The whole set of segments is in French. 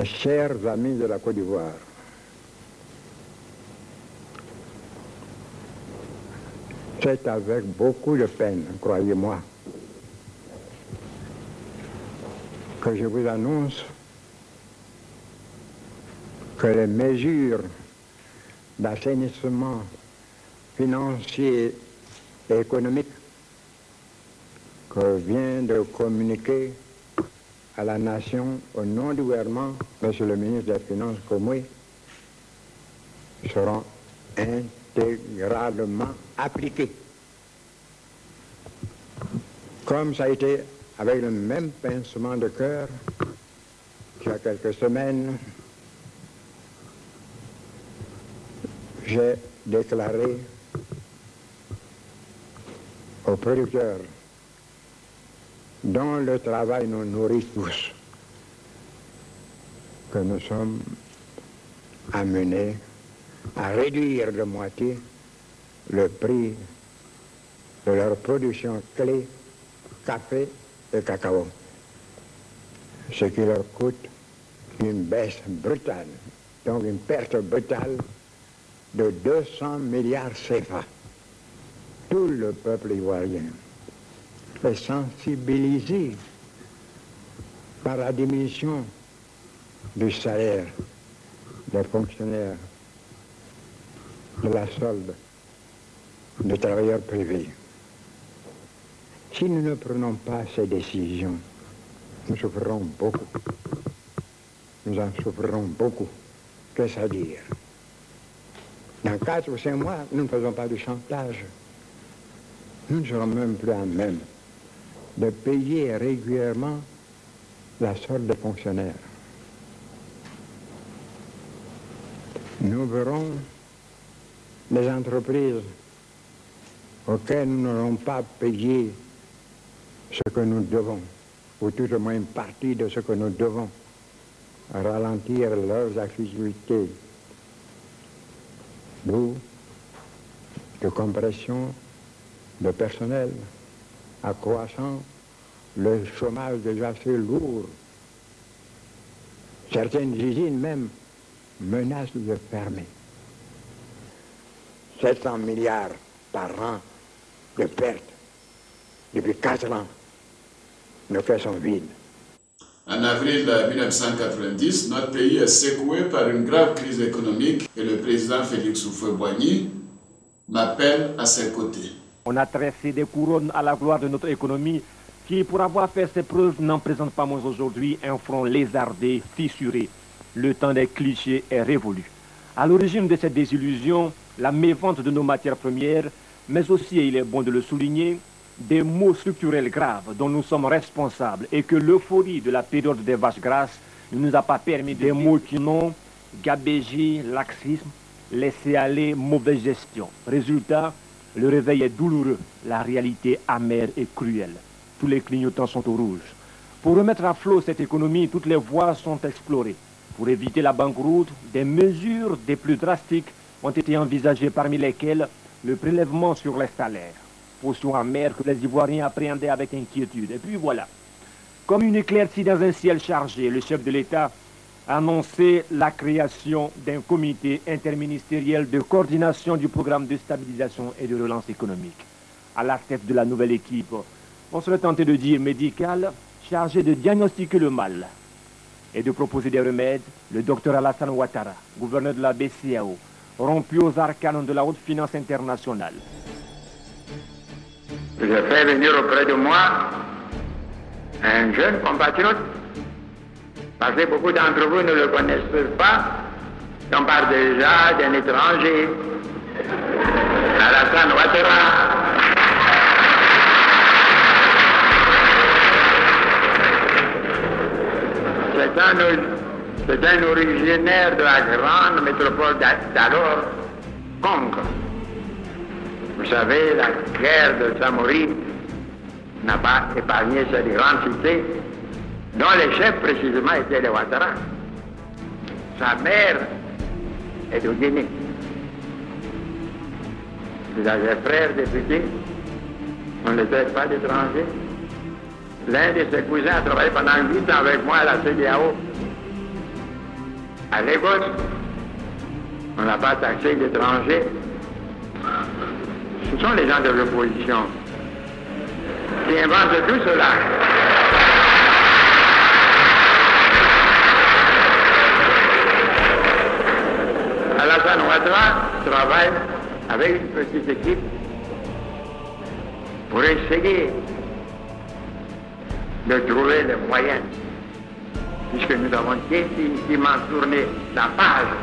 Mes chers amis de la Côte d'Ivoire, c'est avec beaucoup de peine, croyez-moi, que je vous annonce que les mesures d'assainissement financier et économique que vient de communiquer à la nation au nom du gouvernement, Monsieur le ministre des Finances Komwe, seront intégralement appliqués. Comme ça a été avec le même pincement de cœur qu'il y a quelques semaines, j'ai déclaré aux producteurs dont le travail nous nourrit tous, que nous sommes amenés à réduire de moitié le prix de leur production clé, café et cacao, ce qui leur coûte une baisse brutale, donc une perte brutale de 200 milliards CFA. Tout le peuple ivoirien est sensibilisé par la diminution du salaire des fonctionnaires, de la solde des travailleurs privés. Si nous ne prenons pas ces décisions, nous souffrirons beaucoup. Nous en souffrirons beaucoup. Qu'est-ce à dire? Dans 4 ou 5 mois, nous ne faisons pas de chantage. Nous ne serons même plus à même de payer régulièrement la solde des fonctionnaires. Nous verrons les entreprises auxquelles nous n'aurons pas payé ce que nous devons, ou tout au moins une partie de ce que nous devons, ralentir leurs activités, d'où de compression de personnel accroissant, le chômage déjà assez lourd. Certaines usines même menacent de fermer. 700 milliards par an de pertes depuis 4 ans. Nos caisses sont vides. En avril 1990, notre pays est secoué par une grave crise économique et le président Félix Houphouët-Boigny m'appelle à ses côtés. On a tressé des couronnes à la gloire de notre économie qui, pour avoir fait ses preuves, n'en présente pas moins aujourd'hui un front lézardé, fissuré. Le temps des clichés est révolu. À l'origine de cette désillusion, la mévente de nos matières premières, mais aussi, et il est bon de le souligner, des maux structurels graves dont nous sommes responsables et que l'euphorie de la période des vaches grasses ne nous a pas permis des mots qui n'ont gabegie, laxisme, laisser aller, mauvaise gestion. Résultat, le réveil est douloureux, la réalité amère et cruelle. Tous les clignotants sont au rouge. Pour remettre à flot cette économie, toutes les voies sont explorées. Pour éviter la banqueroute, des mesures des plus drastiques ont été envisagées, parmi lesquelles le prélèvement sur les salaires. Potion amère que les Ivoiriens appréhendaient avec inquiétude. Et puis voilà, comme une éclaircie dans un ciel chargé, le chef de l'État a annoncé la création d'un comité interministériel de coordination du programme de stabilisation et de relance économique. À la tête de la nouvelle équipe, on serait tenté de dire médicale, chargée de diagnostiquer le mal et de proposer des remèdes, le docteur Alassane Ouattara, gouverneur de la BCEAO, rompu aux arcanes de la haute finance internationale. Je fais venir auprès de moi un jeune compatriote, parce que beaucoup d'entre vous ne le connaissent pas. On parle déjà d'un étranger, Alassane Ouattara. C'est un originaire de la grande métropole d'alors, Congo. Vous savez, la guerre de Samori n'a pas épargné cette grande cité, dont les chefs précisément étaient les Ouattara. Sa mère est de Guinée. Il a des frères députés, on ne les aide pas d'étrangers. L'un de ses cousins a travaillé pendant 8 ans avec moi à la CEDEAO. À Lagos, on n'a pas taxé l'étranger. Ce sont les gens de l'opposition qui inventent tout cela. Alassane Ouattara travaille avec une petite équipe pour essayer de trouver les moyens, puisque nous avons définitivement tourné la page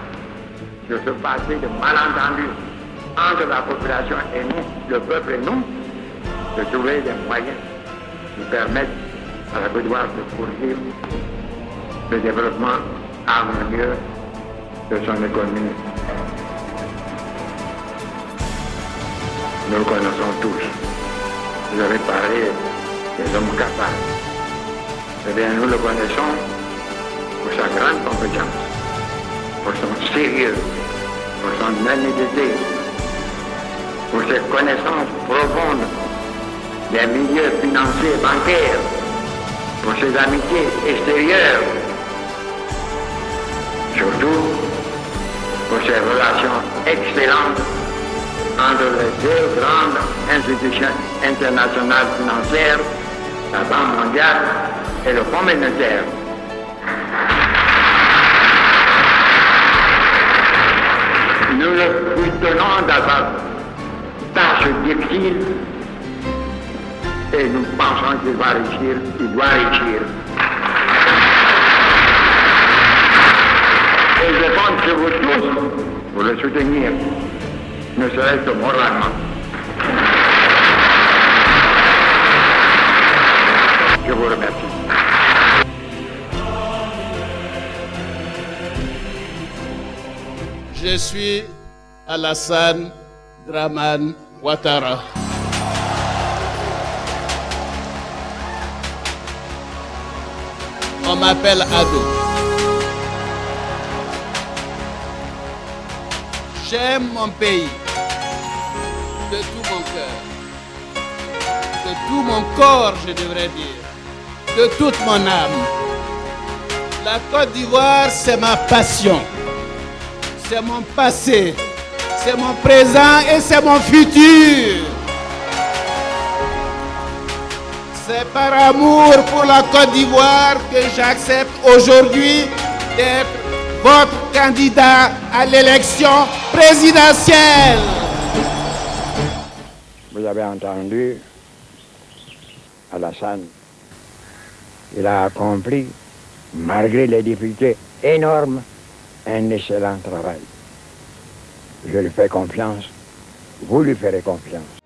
sur ce passé de malentendus entre la population et nous, le peuple et nous, de trouver des moyens qui permettent à la Côte d'Ivoire de poursuivre le développement harmonieux de son économie. Nous le connaissons tous. Vous avez parlé des hommes capables. Eh bien, nous le connaissons pour sa grande compétence, pour son sérieux, pour son honnêteté, pour ses connaissances profondes des milieux financiers et bancaires, pour ses amitiés extérieures, surtout pour ses relations excellentes entre les deux grandes institutions internationales financières, la Banque mondiale et le Fonds monétaire. Nous le soutenons dans sa tâche difficile et nous pensons qu'il va réussir, qu'il doit réussir. Et je compte sur vous tous pour le soutenir, ne serait-ce que moralement. Je vous remercie. Je suis Alassane Dramane Ouattara. On m'appelle Ado. J'aime mon pays de tout mon cœur, de tout mon corps, je devrais dire, de toute mon âme. La Côte d'Ivoire, c'est ma passion, c'est mon passé, c'est mon présent et c'est mon futur. C'est par amour pour la Côte d'Ivoire que j'accepte aujourd'hui d'être votre candidat à l'élection présidentielle. Vous avez entendu Alassane. Il a accompli, malgré les difficultés énormes, un excellent travail. Je lui fais confiance, vous lui ferez confiance.